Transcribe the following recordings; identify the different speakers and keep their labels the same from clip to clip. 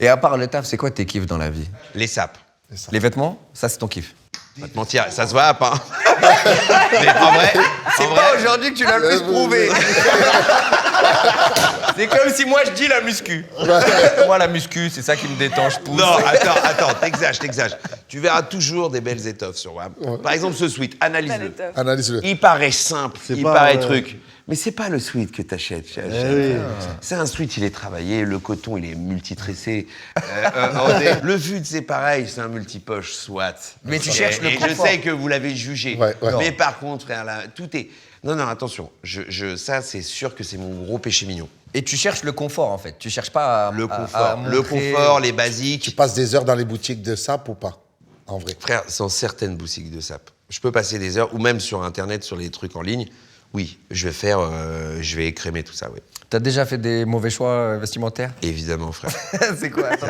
Speaker 1: Et à part le taf, c'est quoi tes kiffs dans la vie?
Speaker 2: Les sapes.
Speaker 1: Les vêtements, ça c'est ton kiff.
Speaker 2: Pas te mentir, ça se voit pas. Mais en vrai,
Speaker 1: C'est pas aujourd'hui que tu l'as le plus prouvé. C'est comme si moi je dis la muscu. Moi la muscu, c'est ça qui me détend, je pousse.
Speaker 2: non, attends, t'exagères. Tu verras toujours des belles étoffes sur WAM. Par exemple, ce sweat, analyse-le.
Speaker 3: Analyse-le.
Speaker 2: Il paraît simple, il
Speaker 4: pas,
Speaker 2: paraît truc. Mais c'est pas le sweat que t'achètes.
Speaker 4: oui.
Speaker 2: C'est un sweat, il est travaillé, le coton, il est multitressé. Le fut, c'est pareil, c'est un multipoche, soit.
Speaker 1: Mais tu cherches le
Speaker 2: Et je
Speaker 1: confort.
Speaker 2: sais que vous l'avez jugé.
Speaker 3: Ouais.
Speaker 2: Mais par contre, frère, là, tout est... Non, attention. Ça, c'est sûr que c'est mon gros péché mignon.
Speaker 1: Et tu cherches le confort en fait. Tu cherches pas à
Speaker 2: Le
Speaker 1: à
Speaker 2: confort.
Speaker 1: montrer-
Speaker 2: Le confort, les
Speaker 3: Tu
Speaker 2: basiques.
Speaker 3: passes des heures dans les boutiques de sap ou pas? En vrai.
Speaker 2: Frère, dans certaines boutiques de sap, je peux passer des heures, ou même sur Internet, sur les trucs en ligne. Oui, je vais écrémer tout ça, oui.
Speaker 1: T'as déjà fait des mauvais choix vestimentaires?
Speaker 2: Évidemment, frère.
Speaker 1: C'est quoi? Attends,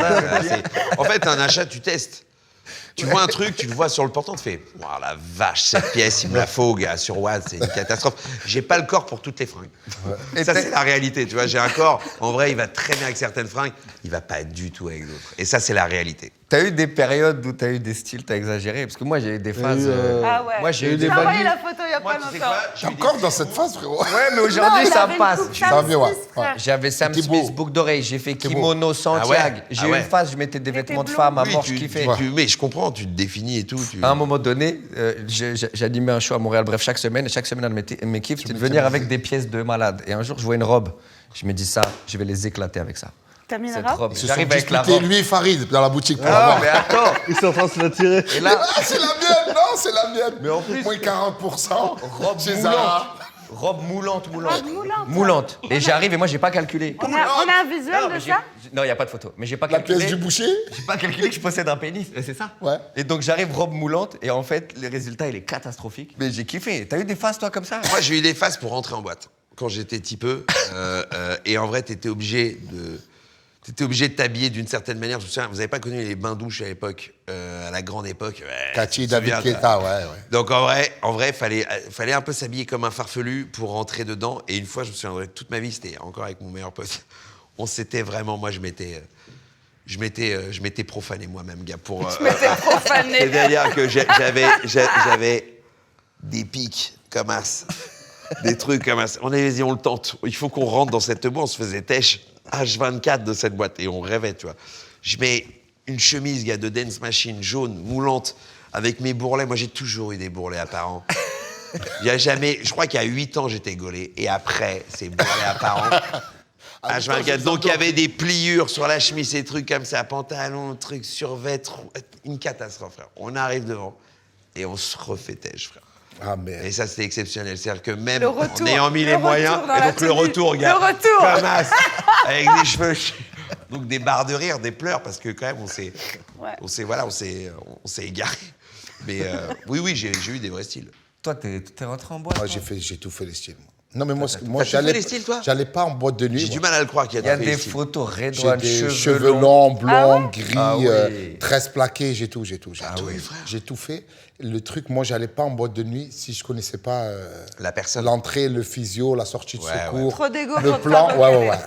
Speaker 2: En fait, un achat, tu testes. Tu vois un truc, tu le vois sur le portant, tu fais « Waouh, la vache, cette pièce, il me la faut, gars, sur Watt, c'est une catastrophe. » J'ai pas le corps pour toutes les fringues. Et ça, c'est la réalité, tu vois. J'ai un corps, en vrai, il va très bien avec certaines fringues, il va pas du tout avec d'autres. Et ça, c'est la réalité.
Speaker 1: T'as eu des périodes où t'as eu des styles, t'as exagéré? Parce que moi j'ai eu des phases.
Speaker 5: Ah ouais.
Speaker 1: Moi j'ai eu
Speaker 4: des
Speaker 1: des
Speaker 5: J'ai envoyé
Speaker 4: baggy.
Speaker 5: la photo il y a pas
Speaker 2: Tu sais
Speaker 5: longtemps.
Speaker 2: quoi
Speaker 3: T'es encore dans cette phase, frérot?
Speaker 1: Ouais, mais aujourd'hui
Speaker 5: Non, il
Speaker 1: ça
Speaker 5: avait
Speaker 1: passe.
Speaker 5: une coupe
Speaker 3: Ça va mieux, ouais.
Speaker 5: Sam Smith, frère.
Speaker 1: J'avais Sam
Speaker 3: C'était
Speaker 1: Smith,
Speaker 3: beau.
Speaker 1: boucle d'oreille, j'ai fait
Speaker 3: C'était
Speaker 1: kimono, Santiago.
Speaker 2: Ah
Speaker 1: J'ai
Speaker 2: ouais.
Speaker 1: eu une phase, je mettais des vêtements de femme à mort, je kiffais.
Speaker 2: Mais je comprends, tu te définis et tout.
Speaker 1: À un moment donné, j'animais un show à Montréal, bref, chaque semaine, un de mes kiffs, c'était de venir avec des pièces de malade. Et un jour, je vois une robe, je me dis ça, je vais les éclater avec ça.
Speaker 5: T'as mis une
Speaker 1: Cette
Speaker 5: robe
Speaker 1: robe,
Speaker 3: Ils se sont
Speaker 1: j'arrive avec la
Speaker 3: disputés,
Speaker 1: robe.
Speaker 3: lui et Farid, dans la boutique pour
Speaker 1: Non,
Speaker 3: avoir.
Speaker 1: mais attends.
Speaker 4: Ils sont en train de se la tirer.
Speaker 1: Et là,
Speaker 3: Ah, c'est la mienne, non, c'est la mienne.
Speaker 1: Mais en plus-
Speaker 3: Moins 40%.
Speaker 1: robe
Speaker 3: Chez
Speaker 1: moulante.
Speaker 3: Zara.
Speaker 1: Robe moulante.
Speaker 5: Robe moulante.
Speaker 1: Moulante. Et j'arrive et moi, j'ai pas calculé.
Speaker 5: On a un visuel
Speaker 1: Non,
Speaker 5: de
Speaker 1: mais
Speaker 5: ça?
Speaker 1: non, il n'y a pas de photo. Mais j'ai pas
Speaker 3: La
Speaker 1: calculé.
Speaker 3: pièce du boucher.
Speaker 1: J'ai pas calculé que je possède un pénis, c'est ça?
Speaker 3: Ouais.
Speaker 1: Et donc j'arrive robe moulante et en fait le résultat il est catastrophique. Mais j'ai kiffé. T'as eu des phases toi comme ça?
Speaker 2: Moi, j'ai eu des phases pour rentrer en boîte. Quand j'étais petit peu. Et en vrai, t'étais obligé de t'habiller d'une certaine manière. Je me souviens, vous n'avez pas connu les bains-douches à l'époque, à la grande époque. Ouais,
Speaker 3: Cathy,
Speaker 2: tu te
Speaker 3: David
Speaker 2: souviens,
Speaker 3: Guetta, ouais.
Speaker 2: Donc en vrai, fallait un peu s'habiller comme un farfelu pour rentrer dedans. Et une fois, je me souviens, toute ma vie, c'était encore avec mon meilleur pote. On s'était vraiment, moi, je m'étais profané moi-même, gars, pour.
Speaker 5: Profané.
Speaker 2: C'est-à-dire que j'avais des pics comme as, des trucs comme as. On avait dit, on le tente. Il faut qu'on rentre dans cette boîte. On se faisait têche H24 de cette boîte et on rêvait, tu vois. Je mets une chemise, gars, de dance machine jaune, moulante, avec mes bourrelets. Moi, j'ai toujours eu des bourrelets apparents. Il y a jamais. Je crois qu'il y a 8 ans, j'étais gaulé. Et après, c'est bourrelets apparents. H24. Donc, il y avait des pliures sur la chemise, ces trucs comme ça, pantalon, trucs, survêtres. Une catastrophe, frère. On arrive devant et on se refait têche, frère.
Speaker 3: Ah, mais.
Speaker 2: Et ça, c'était exceptionnel. C'est-à-dire que même
Speaker 5: Le retour.
Speaker 2: en ayant mis
Speaker 5: Le
Speaker 2: les moyens,
Speaker 5: retour dans
Speaker 2: et
Speaker 5: la
Speaker 2: donc le
Speaker 5: tenue.
Speaker 2: retour, gars.
Speaker 5: Le retour.
Speaker 2: Comme as, avec des cheveux. Donc des barres de rire, des pleurs, parce que quand même, on s'est égaré. Mais oui, j'ai eu des vrais styles.
Speaker 1: Toi t'es rentré en boîte?
Speaker 3: Moi,
Speaker 1: toi
Speaker 3: j'ai tout fait les styles. Non, mais moi,
Speaker 2: tout fait les styles, toi
Speaker 3: j'allais pas en boîte de nuit.
Speaker 2: J'ai
Speaker 3: moi.
Speaker 2: du mal à le croire qu'il
Speaker 1: Il y a
Speaker 2: fait
Speaker 1: des
Speaker 2: les styles.
Speaker 1: photos
Speaker 3: J'ai
Speaker 1: Redouane,
Speaker 3: des cheveux longs, blonds,
Speaker 5: Ah ouais
Speaker 3: gris,
Speaker 1: Ah oui.
Speaker 3: tresses plaquées, j'ai tout.
Speaker 2: Ah oui, frère.
Speaker 3: J'ai tout fait. Le truc, moi, j'allais pas en boîte de nuit si je connaissais pas
Speaker 2: La personne.
Speaker 3: l'entrée, le physio, la sortie de
Speaker 2: Ouais,
Speaker 3: secours,
Speaker 5: Trop d'égo
Speaker 3: le
Speaker 5: pour te
Speaker 3: plan.
Speaker 5: faire
Speaker 3: Ouais.
Speaker 5: repérer.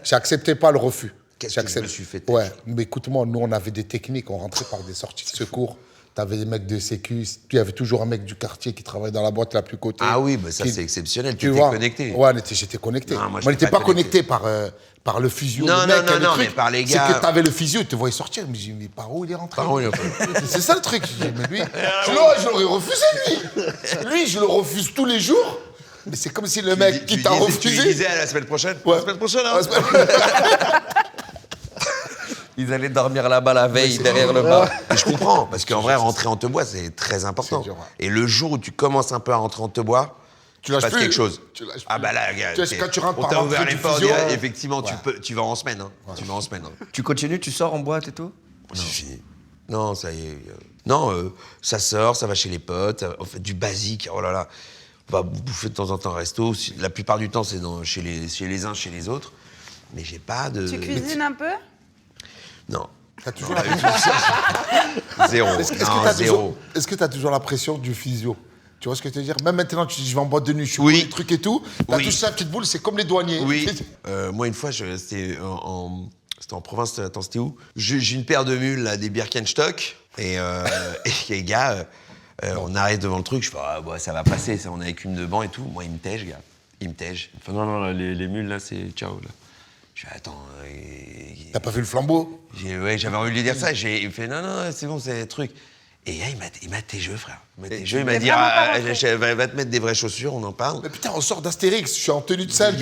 Speaker 3: J'acceptais pas le refus.
Speaker 2: Qu'est-ce que je
Speaker 3: J'accepte-
Speaker 2: me suis fait
Speaker 3: Ouais, mais écoute-moi, nous, on avait des techniques, on rentrait par des sorties de secours. T'avais des mecs de sécu, il y avait toujours un mec du quartier qui travaillait dans la boîte la plus cotée.
Speaker 2: Ah oui, bah ça,
Speaker 3: qui-
Speaker 2: c'est exceptionnel. Tu
Speaker 3: Tu
Speaker 2: étais
Speaker 3: vois
Speaker 2: connecté.
Speaker 3: Ouais, j'étais connecté.
Speaker 2: Non, moi,
Speaker 3: Moi,
Speaker 2: j'étais
Speaker 3: n'étais
Speaker 2: pas
Speaker 3: pas connecté par le physio.
Speaker 2: Non,
Speaker 3: le mec,
Speaker 2: non,
Speaker 3: le
Speaker 2: non,
Speaker 3: truc,
Speaker 2: mais par les
Speaker 3: C'est
Speaker 2: gars.
Speaker 3: que t'avais le physio, il te voyait sortir. Mais j'ai dit, mais par où il est rentré
Speaker 2: Par où il est rentré
Speaker 3: C'est ça le truc. Je dis, mais lui, je l'aurais refusé, lui. Lui, je le refuse tous les jours. Mais c'est comme si le mec qui t'a
Speaker 2: Tu
Speaker 3: refusé.
Speaker 2: disais à la semaine prochaine.
Speaker 3: Ouais.
Speaker 2: La semaine prochaine, hein.
Speaker 3: Ouais, c'est-
Speaker 1: Ils allaient dormir là-bas la veille derrière le bar.
Speaker 2: Et je comprends, parce qu'en vrai, rentrer en te bois, c'est très important.
Speaker 3: C'est dur, ouais.
Speaker 2: Et le jour où tu commences un peu à rentrer en te bois,
Speaker 3: Tu lâches
Speaker 2: passe
Speaker 3: plus.
Speaker 2: quelque chose.
Speaker 3: Tu lâches
Speaker 2: Ah
Speaker 3: plus.
Speaker 2: bah là, gars,
Speaker 3: Tu sais, quand tu rentres
Speaker 2: on
Speaker 3: par
Speaker 2: t'a ouvert
Speaker 3: l'entrée
Speaker 2: les
Speaker 3: du
Speaker 2: portes,
Speaker 3: physio,
Speaker 2: effectivement,
Speaker 3: ouais.
Speaker 2: tu vas en semaine. Hein. Tu vas en semaine. Hein.
Speaker 1: Tu continues, tu sors en boîte et tout?
Speaker 2: C'est fini. Non, ça y est. Non, ça sort, ça va chez les potes, on fait du basique, oh là là. On va bouffer de temps en temps au resto. La plupart du temps, c'est chez les uns, chez les autres. Mais j'ai pas de...
Speaker 5: Tu cuisines un peu?
Speaker 2: Non.
Speaker 3: T'as toujours la
Speaker 2: Zéro.
Speaker 3: Est-ce que tu as toujours la pression du physio? Tu vois ce que je veux dire? Même maintenant, tu dis, je vais en boîte de nuit, je suis
Speaker 2: Oui.
Speaker 3: des trucs et tout. T'as
Speaker 2: Oui.
Speaker 3: touché la petite boule, c'est comme les douaniers.
Speaker 2: Oui. Moi, une fois, c'était C'était en province, attends, c'était où? J'ai une paire de mules, là, des Birkenstock. Et les gars, on arrive devant le truc, je fais, ah, bah, ça va passer, ça, on est avec une de banc et tout. Moi, il me tège, gars. Il me tège. Il me fait, non, les mules, là, c'est ciao, là. Je fais, attends.
Speaker 3: T'as pas vu le flambeau?
Speaker 2: Ouais, j'avais envie de lui dire ça. Il me fait, non, c'est bon, c'est le truc. Et là, il m'a tégeux, frère. Il m'a dit, va te mettre des vraies chaussures, on en parle.
Speaker 3: Mais putain, on sort d'Astérix, je suis en tenue de scène.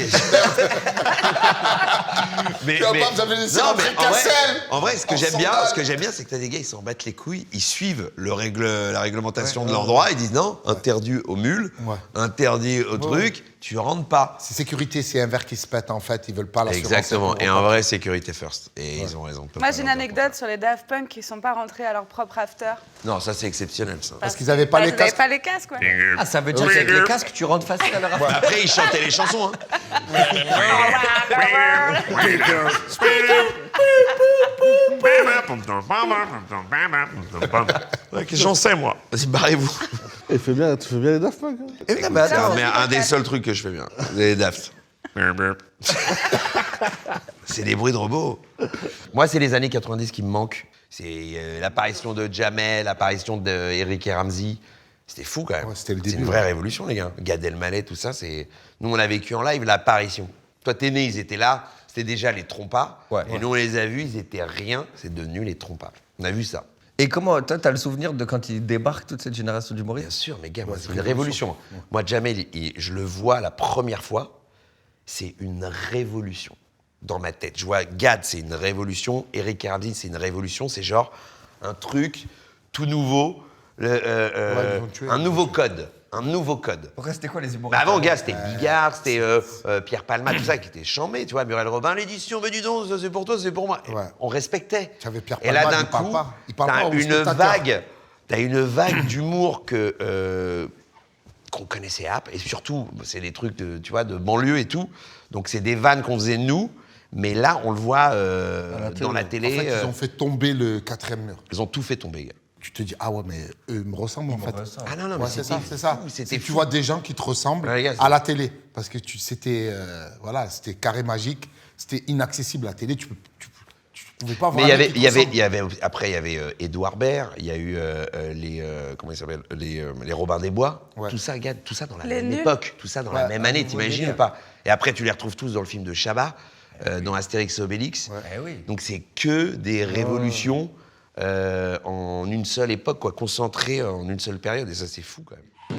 Speaker 2: Mais,
Speaker 3: Tu vas pas, vous avez laissé rentrer Cassel.
Speaker 2: en vrai, ce que
Speaker 3: En
Speaker 2: j'aime bien,
Speaker 3: sandales.
Speaker 2: c'est que t'as des gars, ils s'en battent les couilles, ils suivent la réglementation de l'endroit, ils disent non, interdit aux mules, interdit aux trucs, tu rentres pas.
Speaker 3: C'est sécurité, c'est un verre qui se pète en fait, ils veulent pas l'assurance.
Speaker 2: Exactement, et en vrai, sécurité first. Et ils ont raison.
Speaker 5: Moi, j'ai une anecdote sur les Daft Punk qui sont pas rentrés à leur propre after.
Speaker 2: Non, ça c'est exceptionnel, ça.
Speaker 3: Parce qu'ils avaient pas les
Speaker 5: Ils avaient
Speaker 3: casques.
Speaker 5: pas les casques, quoi.
Speaker 1: Ah, ça veut dire qu'avec les casques, tu rentres facile à leur affaire.
Speaker 2: Après, ils chantaient les chansons, hein. Ouais, qu'est-ce que j'en sais, moi. Vas-y, barrez-vous.
Speaker 4: Tu fais bien les Daft Punk. Hein.
Speaker 1: Eh, non, mais attends,
Speaker 2: Non, mais un des seuls trucs que je fais bien, les Daft. C'est des bruits de robots. Moi, c'est les années 90 qui me manquent. C'est l'apparition de Jamel, l'apparition d'Eric et Ramsey. C'était fou, quand même.
Speaker 3: Ouais, c'était le
Speaker 2: C'est
Speaker 3: début,
Speaker 2: une vraie révolution, les gars. Gad Elmaleh, tout ça, c'est... Nous, on a vécu en live l'apparition. Toi, t'es né, ils étaient là. C'était déjà les trompas.
Speaker 1: Ouais.
Speaker 2: Et nous, on les a vus, ils étaient rien. C'est devenu les trompas. On a vu ça.
Speaker 1: Et comment, toi, t'as le souvenir de quand ils débarquent, toute cette génération d'humoristes?
Speaker 2: Bien sûr, mais gars, moi, c'est une révolution. Moi, Jamel, je le vois la première fois, c'est une révolution dans ma tête. Je vois Gad, c'est une révolution. Eric et Ramsey, c'est une révolution. C'est genre un truc tout nouveau, un nouveau code. Un nouveau code.
Speaker 1: Pourquoi c'était quoi les
Speaker 2: Bah
Speaker 1: humoristes?
Speaker 2: avant, gars, c'était Bigard, c'était Pierre Palma, tout ça qui était chambé, tu vois, Muriel Robin, l'édition, mais dis donc, ça c'est pour toi, c'est pour moi.
Speaker 3: Ouais.
Speaker 2: On respectait.
Speaker 3: Tu avais Pierre
Speaker 2: Et là,
Speaker 3: Palma,
Speaker 2: d'un
Speaker 3: il parle
Speaker 2: coup,
Speaker 3: pas. Il parle pas
Speaker 2: t'as
Speaker 3: aux
Speaker 2: une
Speaker 3: spectateurs.
Speaker 2: une vague d'humour qu'on connaissait à, et surtout, c'est des trucs de, tu vois, de banlieue et tout. Donc c'est des vannes qu'on faisait nous, mais là, on le voit dans la télé.
Speaker 3: En fait, ils ont fait tomber le quatrième mur.
Speaker 2: Ils ont tout fait tomber, gars.
Speaker 3: Tu te dis, ah ouais, mais eux me ressemblent en fait.
Speaker 2: Ah non,
Speaker 3: Ouais,
Speaker 2: mais
Speaker 3: c'est
Speaker 2: c'était
Speaker 3: ça, c'est ça.
Speaker 2: fou, c'était
Speaker 3: C'est que tu
Speaker 2: fou.
Speaker 3: vois des gens qui te ressemblent
Speaker 2: Ouais, les gars,
Speaker 3: à la télé. Parce que c'était voilà, c'était carré magique, c'était inaccessible à la télé. Tu pouvais pas voir.
Speaker 2: Mais
Speaker 3: un mec qui te ressemble.
Speaker 2: après, il y avait Édouard Baird, il y a eu comment il s'appelle, les Robin des Bois,
Speaker 3: Ouais.
Speaker 2: tout ça, gars, tout ça dans la
Speaker 5: Les
Speaker 2: même
Speaker 5: nuls.
Speaker 2: époque, tout ça dans la
Speaker 3: Ouais,
Speaker 2: même année,
Speaker 3: ouais,
Speaker 2: t'imagines
Speaker 3: ouais.
Speaker 2: ou pas? Et après, tu les retrouves tous dans le film de Chabat, dans Astérix et Obélix.
Speaker 1: Eh oui.
Speaker 2: Donc c'est que des révolutions en une seule époque, quoi, concentrées en une seule période, et ça c'est fou quand même.